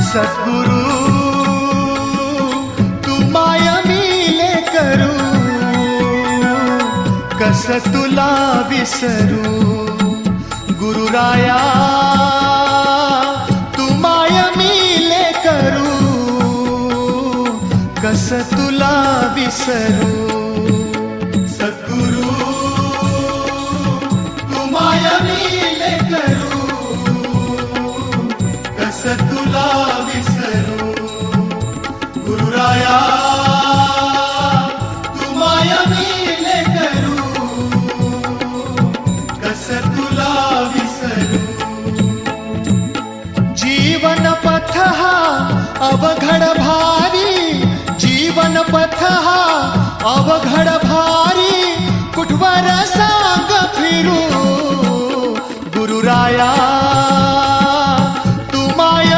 सद्गुरु तू माया मिले करू, कस तुला विसरू. गुरुराया तू माया मिले करू, कस तुला विसरू. सद्गुरु तू माया मिले करू, कस तुला विसरू. गुरुराया तू माया मिले करू, कस तुला विसरू. जीवन पथ हा अवघड भारी, जीवन पथ हा अवघड भारी, कुठवर सांग फिरू. गुरुराया